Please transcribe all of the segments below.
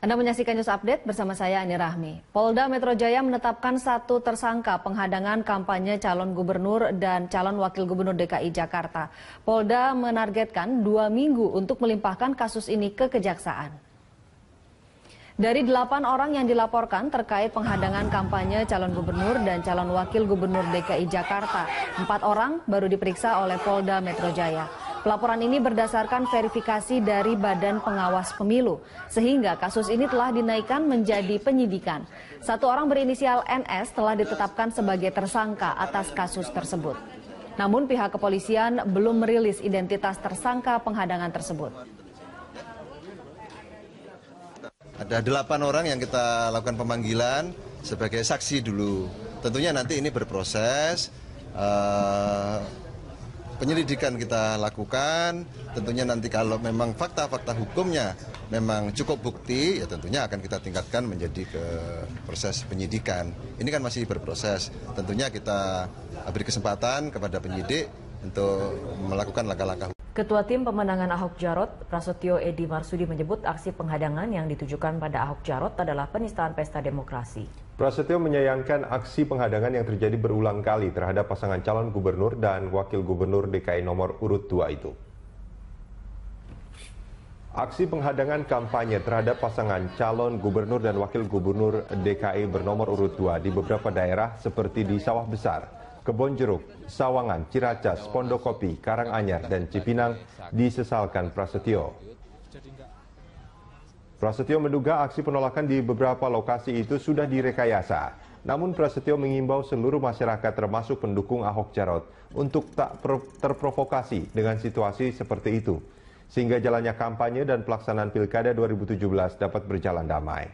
Anda menyaksikan News Update bersama saya Ani Rahmi. Polda Metro Jaya menetapkan 1 tersangka penghadangan kampanye calon gubernur dan calon wakil gubernur DKI Jakarta. Polda menargetkan 2 minggu untuk melimpahkan kasus ini ke Kejaksaan. Dari 8 orang yang dilaporkan terkait penghadangan kampanye calon gubernur dan calon wakil gubernur DKI Jakarta, 4 orang baru diperiksa oleh Polda Metro Jaya. Pelaporan ini berdasarkan verifikasi dari Badan Pengawas Pemilu, sehingga kasus ini telah dinaikkan menjadi penyidikan. 1 orang berinisial NS telah ditetapkan sebagai tersangka atas kasus tersebut. Namun pihak kepolisian belum merilis identitas tersangka penghadangan tersebut. Ada 8 orang yang kita lakukan pemanggilan sebagai saksi dulu. Tentunya nanti ini berproses. Penyelidikan kita lakukan, tentunya nanti kalau memang fakta-fakta hukumnya memang cukup bukti, ya tentunya akan kita tingkatkan menjadi ke proses penyidikan. Ini kan masih berproses, tentunya kita beri kesempatan kepada penyidik untuk melakukan langkah-langkah. Ketua Tim Pemenangan Ahok Jarot, Prasetyo Edi Marsudi menyebut aksi penghadangan yang ditujukan pada Ahok Jarot adalah penistaan pesta demokrasi. Prasetyo menyayangkan aksi penghadangan yang terjadi berulang kali terhadap pasangan calon gubernur dan wakil gubernur DKI nomor urut 2 itu. Aksi penghadangan kampanye terhadap pasangan calon gubernur dan wakil gubernur DKI bernomor urut 2 di beberapa daerah seperti di Sawah Besar, Kebonjeruk, Sawangan, Ciracas, Pondokopi, Karanganyar, dan Cipinang disesalkan Prasetyo. Prasetyo menduga aksi penolakan di beberapa lokasi itu sudah direkayasa. Namun Prasetyo mengimbau seluruh masyarakat termasuk pendukung Ahok Jarot untuk tak terprovokasi dengan situasi seperti itu, sehingga jalannya kampanye dan pelaksanaan Pilkada 2017 dapat berjalan damai.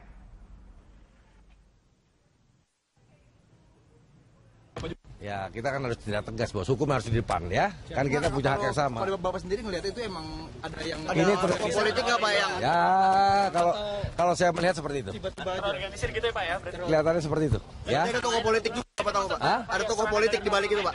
Ya, kita kan harus tidak tegas, bos. Hukum harus di depan, ya. Kan kita punya hak yang sama. Kalau Bapak sendiri ngelihat itu emang ada yang ini tokoh politik nggak Pak yang? Ya, kalau saya melihat seperti itu. Terorganisir gitu ya Pak ya? Kelihatannya seperti itu. Ya. Ada tokoh politik juga Pak tahu Pak? Hah? Ada tokoh politik di balik itu Pak?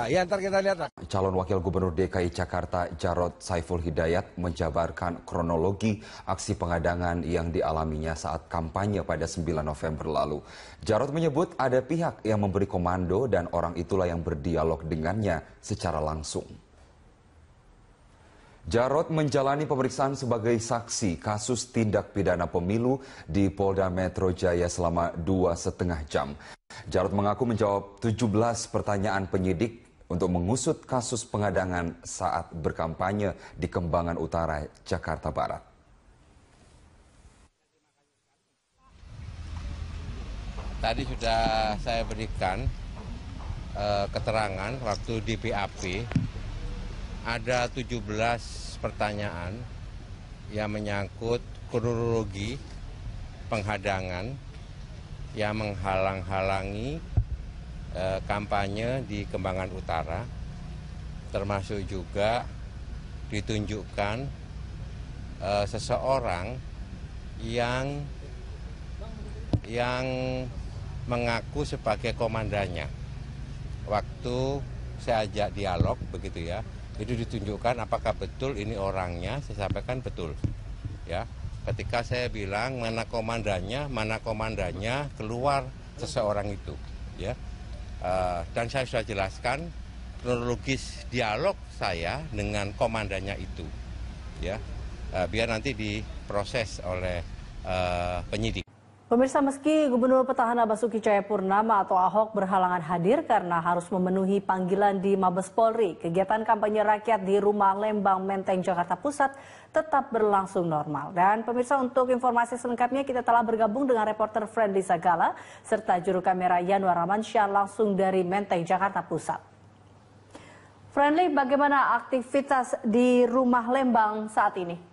Ya, ntar kita lihat lah. Calon Wakil Gubernur DKI Jakarta Jarot Saiful Hidayat menjabarkan kronologi aksi penghadangan yang dialaminya saat kampanye pada 9 November lalu. Jarot menyebut ada pihak yang memberi komando dan orang itulah yang berdialog dengannya secara langsung. Jarot menjalani pemeriksaan sebagai saksi kasus tindak pidana pemilu di Polda Metro Jaya selama 2,5 jam. Jarot mengaku menjawab 17 pertanyaan penyidik untuk mengusut kasus penghadangan saat berkampanye di Kembangan Utara, Jakarta Barat. Tadi sudah saya berikan keterangan waktu di BAP, ada 17 pertanyaan yang menyangkut kronologi penghadangan yang menghalang-halangi kampanye di Kembangan Utara, termasuk juga ditunjukkan seseorang yang mengaku sebagai komandannya. Waktu saya ajak dialog begitu ya, itu ditunjukkan apakah betul ini orangnya. Saya sampaikan betul. Ya, ketika saya bilang mana komandannya keluar seseorang itu. Ya, dan saya sudah jelaskan kronologis dialog saya dengan komandannya itu. Ya, biar nanti diproses oleh penyidik. Pemirsa, meski Gubernur Petahana Basuki Cahayapurnama atau Ahok berhalangan hadir karena harus memenuhi panggilan di Mabes Polri, kegiatan kampanye rakyat di Rumah Lembang Menteng, Jakarta Pusat tetap berlangsung normal. Dan pemirsa, untuk informasi selengkapnya kita telah bergabung dengan reporter Friendly Sagala serta juru kamera Yanuar Ramansyah langsung dari Menteng, Jakarta Pusat. Friendly, bagaimana aktivitas di Rumah Lembang saat ini?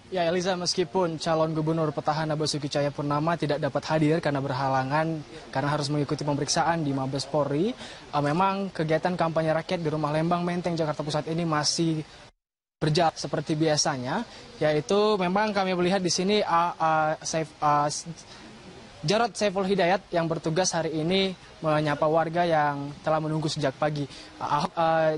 Ya Eliza, meskipun calon gubernur petahana Basuki Cahayapurnama tidak dapat hadir karena berhalangan karena harus mengikuti pemeriksaan di Mabes Polri, memang kegiatan kampanye rakyat di Rumah Lembang Menteng Jakarta Pusat ini masih berjalan seperti biasanya, yaitu memang kami melihat di sini Jarot Saiful Hidayat yang bertugas hari ini menyapa warga yang telah menunggu sejak pagi.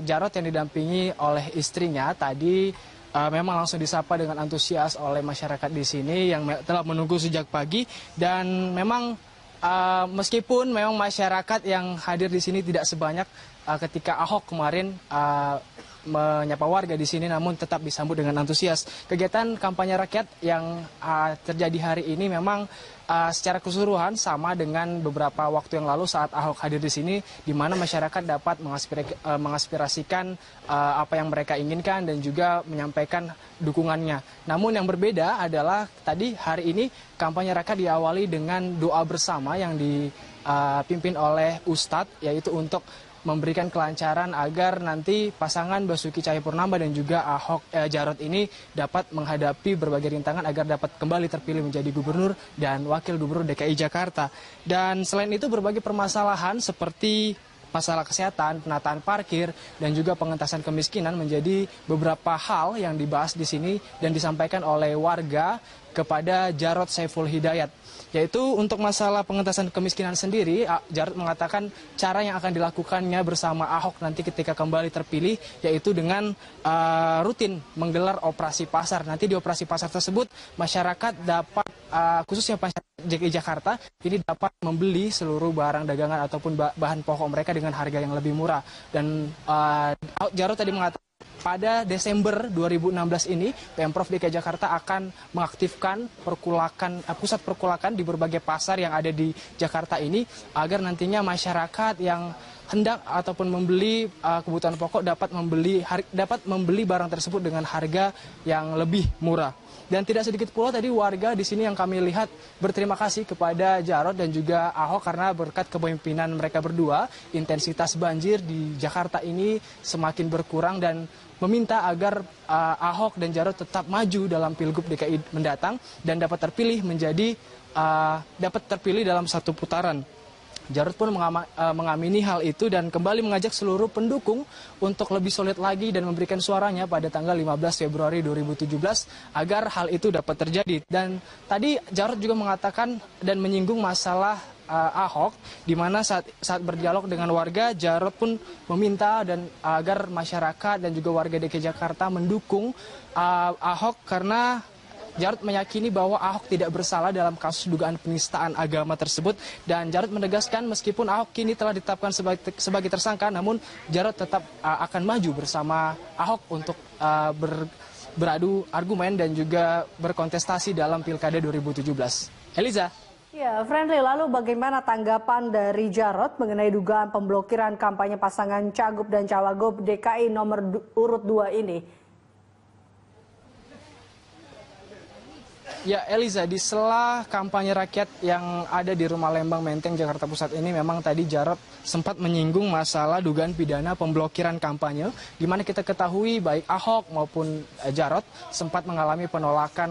Jarot yang didampingi oleh istrinya tadi memang langsung disapa dengan antusias oleh masyarakat di sini yang telah menunggu sejak pagi. Dan memang meskipun memang masyarakat yang hadir di sini tidak sebanyak ketika Ahok kemarin menyapa warga di sini, namun tetap disambut dengan antusias. Kegiatan kampanye rakyat yang terjadi hari ini memang secara keseluruhan sama dengan beberapa waktu yang lalu saat Ahok hadir di sini, di mana masyarakat dapat mengaspirasikan apa yang mereka inginkan dan juga menyampaikan dukungannya. Namun yang berbeda adalah tadi hari ini kampanye rakyat diawali dengan doa bersama yang dipimpin oleh Ustadz, yaitu untuk memberikan kelancaran agar nanti pasangan Basuki Cahayapurnama dan juga Jarot ini dapat menghadapi berbagai rintangan agar dapat kembali terpilih menjadi gubernur dan wakil gubernur DKI Jakarta. Dan selain itu berbagai permasalahan seperti masalah kesehatan, penataan parkir, dan juga pengentasan kemiskinan menjadi beberapa hal yang dibahas di sini dan disampaikan oleh warga kepada Jarod Saiful Hidayat. Yaitu untuk masalah pengentasan kemiskinan sendiri, Jarod mengatakan cara yang akan dilakukannya bersama Ahok nanti ketika kembali terpilih, yaitu dengan rutin menggelar operasi pasar. Nanti di operasi pasar tersebut masyarakat dapat, khususnya masyarakat DKI Jakarta, ini dapat membeli seluruh barang dagangan ataupun bahan pokok mereka dengan harga yang lebih murah. Dan Jarod tadi mengatakan pada Desember 2016 ini, Pemprov DKI Jakarta akan mengaktifkan pusat perkulakan di berbagai pasar yang ada di Jakarta ini, agar nantinya masyarakat yang hendak ataupun membeli kebutuhan pokok dapat membeli barang tersebut dengan harga yang lebih murah. Dan tidak sedikit pula tadi warga di sini yang kami lihat berterima kasih kepada Jarod dan juga Ahok karena berkat kepemimpinan mereka berdua, intensitas banjir di Jakarta ini semakin berkurang dan meminta agar Ahok dan Jarod tetap maju dalam Pilgub DKI mendatang dan dapat terpilih dalam satu putaran. Jarod pun mengamini hal itu dan kembali mengajak seluruh pendukung untuk lebih solid lagi dan memberikan suaranya pada tanggal 15 Februari 2017 agar hal itu dapat terjadi. Dan tadi Jarod juga mengatakan dan menyinggung masalah Ahok, di mana saat berdialog dengan warga, Jarod pun meminta dan agar masyarakat dan juga warga DKI Jakarta mendukung Ahok karena Jarod meyakini bahwa Ahok tidak bersalah dalam kasus dugaan penistaan agama tersebut. Dan Jarod menegaskan meskipun Ahok kini telah ditetapkan sebagai tersangka, namun Jarod tetap akan maju bersama Ahok untuk beradu argumen dan juga berkontestasi dalam Pilkada 2017. Eliza. Ya, Friendly, lalu bagaimana tanggapan dari Jarod mengenai dugaan pemblokiran kampanye pasangan Cagup dan Cawagup DKI nomor urut 2 ini? Ya, Eliza, di sela kampanye rakyat yang ada di Rumah Lembang Menteng, Jakarta Pusat ini memang tadi Jarod sempat menyinggung masalah dugaan pidana pemblokiran kampanye, di mana kita ketahui baik Ahok maupun Jarod sempat mengalami penolakan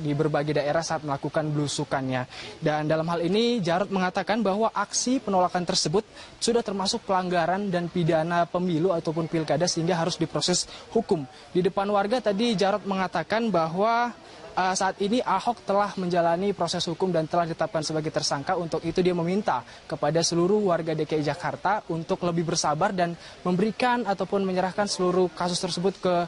di berbagai daerah saat melakukan belusukannya. Dan dalam hal ini Jarod mengatakan bahwa aksi penolakan tersebut sudah termasuk pelanggaran dan pidana pemilu ataupun pilkada sehingga harus diproses hukum. Di depan warga tadi Jarod mengatakan bahwa saat ini Ahok telah menjalani proses hukum dan telah ditetapkan sebagai tersangka. Untuk itu dia meminta kepada seluruh warga DKI Jakarta untuk lebih bersabar dan memberikan ataupun menyerahkan seluruh kasus tersebut ke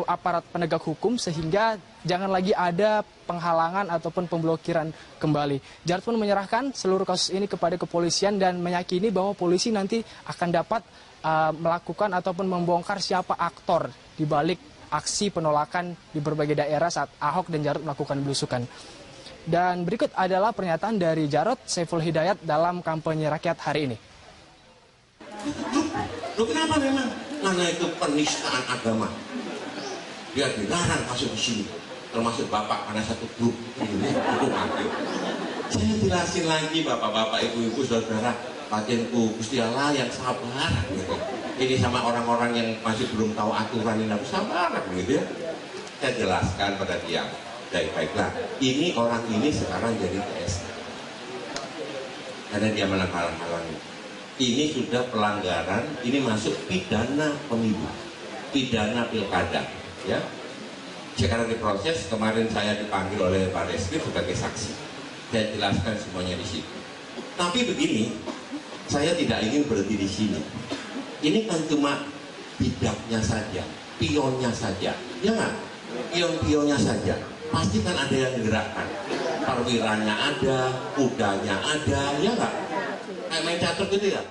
aparat penegak hukum sehingga jangan lagi ada penghalangan ataupun pemblokiran kembali. Jarod pun menyerahkan seluruh kasus ini kepada kepolisian dan meyakini bahwa polisi nanti akan dapat melakukan ataupun membongkar siapa aktor di balik aksi penolakan di berbagai daerah saat Ahok dan Jarod melakukan belusukan. Dan berikut adalah pernyataan dari Jarod Saiful Hidayat dalam kampanye rakyat hari ini. Loh, kenapa memang? Karena itu penistaan agama. Dia dilarang masuk ke sini. Termasuk Bapak, ada satu grup ini cukup aktif. Saya jelasin lagi Bapak-bapak, Ibu-ibu, Saudara, Patinku, Gusti Allah yang sabar gitu. Ini sama orang-orang yang masih belum tahu aturan ini harus sabar gitu ya. Saya jelaskan pada dia, baik-baiklah. Ini orang ini sekarang jadi PSK karena dia menghalang-halangi. Ini sudah pelanggaran, ini masuk pidana pemilu, pidana pilkada, ya. Sekarang diproses. Kemarin saya dipanggil oleh Pak Reskrim sebagai saksi. Saya jelaskan semuanya di situ. Tapi begini, saya tidak ingin berhenti di sini. Ini kan cuma bidangnya saja. pionnya saja, ya nggak? Pion-pionnya saja, pasti kan ada yang gerakkan. Perwiranya ada, kudanya ada, ya nggak? Kayak main catur gitu ya.